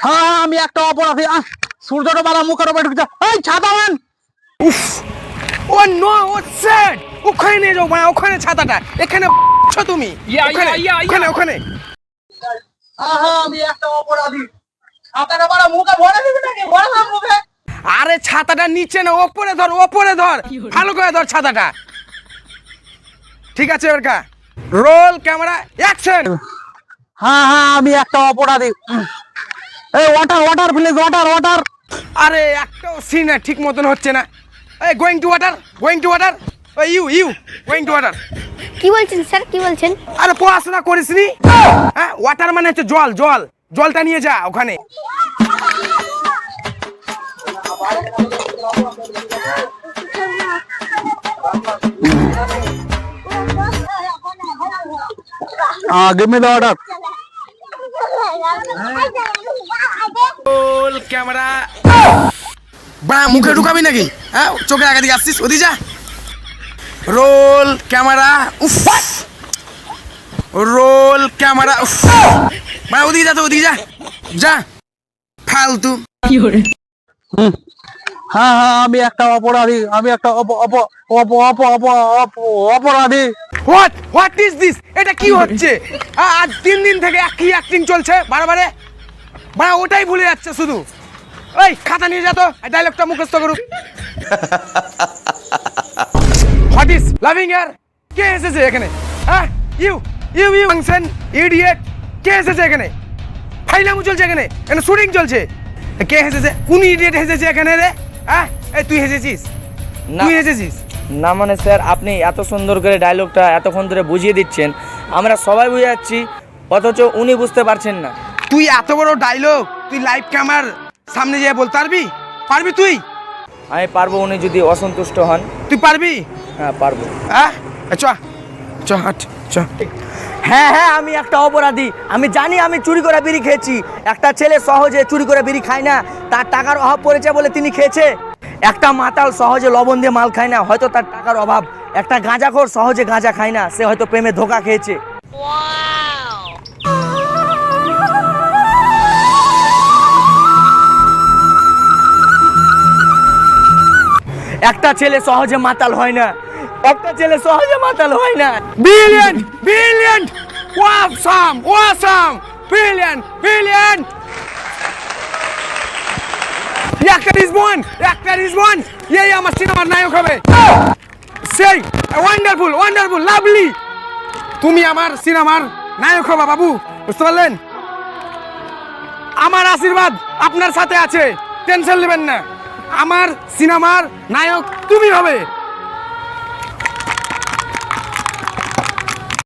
হ্যাঁ আমি একটা অপরাধী। সূর্যটা বালা মুখের উপরে ঢুকছে। এই ছাতা মান। উফ, ও নো, ও সেট ওখানে নিয়ে যাও, মানে ওখানে ছাতাটা, এখানে তুমি ওখানে ওখানে। হ্যাঁ আমি একটা অপরাধী। ছাতাটা বালা মুখে ভরে দিবি নাকি? ভরে দাও মুখে। আরে ছাতাটা নিচে না, ওপরে ধর, ওপরে ধর, ভালো করে ধর ছাতাটা। ঠিক আছে ওরকা, রোল ক্যামেরা অ্যাকশন। হ্যাঁ আমি একটা অপরাধী। এই ওয়াটার প্লিজ, ওয়াটার। আরে একটাও সিন ঠিক মতন হচ্ছে না। এই going to water, you going to water. কি বলছেন স্যার, কি বলছেন? আরে পড়াশোনা করিসনি? হ্যাঁ, ওয়াটার মানে হচ্ছে জলটা নিয়ে যা ওখানে। give me the order. Roll camera. বাঁ মুখে ঢুকাবি নাকি? হ্যাঁ, চোখের আগে দিকে আসছিস, ওদিকে যা। Roll camera. উফ, রোল ক্যামেরা। উফ, বাঁ ওদিকে যা, তো ওদিকে যা ফালতু। হ্যাঁ আমি একটা অপরাধী। আমি একটা অপরাধী। What is this? এটা কি হচ্ছে? আজ 3 দিন থেকে একই অ্যাক্টিং চলছে বারবারে। বাঁ ওটাই ভুলে যাচ্ছে শুধু। ওই খাতা নিয়ে যা তো, ডায়লগটা মুখস্থ করুক। হোয়াট ইজ লাভিং ইয়ার? কে এসেছে এখানে? হ্যাঁ, ইউ ফাংশন ইডিয়েট। কে এসেছে এখানে? ফাইলামু চলছে এখানে শুটিং চলছে। কে হেসেছে? কোন ইডিয়েট হেসেছে এখানে রে? হ্যাঁ, এই তুই হেসেছিস? তুই হেসেছিস? না মানে স্যার, আপনি এত সুন্দর করে ডায়লগটা এতক্ষণ ধরে বুঝিয়ে দিচ্ছেন, আমরা সবাই বুঝে যাচ্ছি, অথচ উনি বুঝতে পারছেন না। তুই এত বড় ডায়লগ তুই লাইভ ক্যামেরার সামনে যেয়ে বলতে পারবি তুই? আমি পারবো, উনি যদি অসন্তুষ্ট হন। তুই পারবি? হ্যাঁ পারবো। হ্যাঁ চ হাট চ। হ্যাঁ আমি একটা অপরাধী। আমি জানি আমি চুরি করে বিড়ি খেয়েছি। একটা ছেলে সহজে চুরি করে বিড়ি খায় না, তার টাকার অভাব পড়েছে বলে তিনি খেয়েছে। একটা মাতাল সহজে লবণ দিয়ে মাল খায় না, হয়তো তার টাকার অভাব। একটা গাঁজাখোর সহজে গাঁজা খায় না, সে হয়তো প্রেমে ধোঁকা খেয়েছে। একটা ছেলে সহজে মাতাল হয় না, একটা ছেলে সহজে মাতাল হয় না। Brilliant awesome brilliant. একটা ইজ ওয়ান। এই আমার সিনেমার নায়ক হবে। সেই ওয়ান্ডারফুল লাভলি। তুমি আমার সিনেমার নায়ক হবে বাবু, বুঝতে পারলেন? আমার আশীর্বাদ আপনার সাথে আছে, টেনশন নেবেন না। আমার সিনেমার নায়ক তুমি হবে।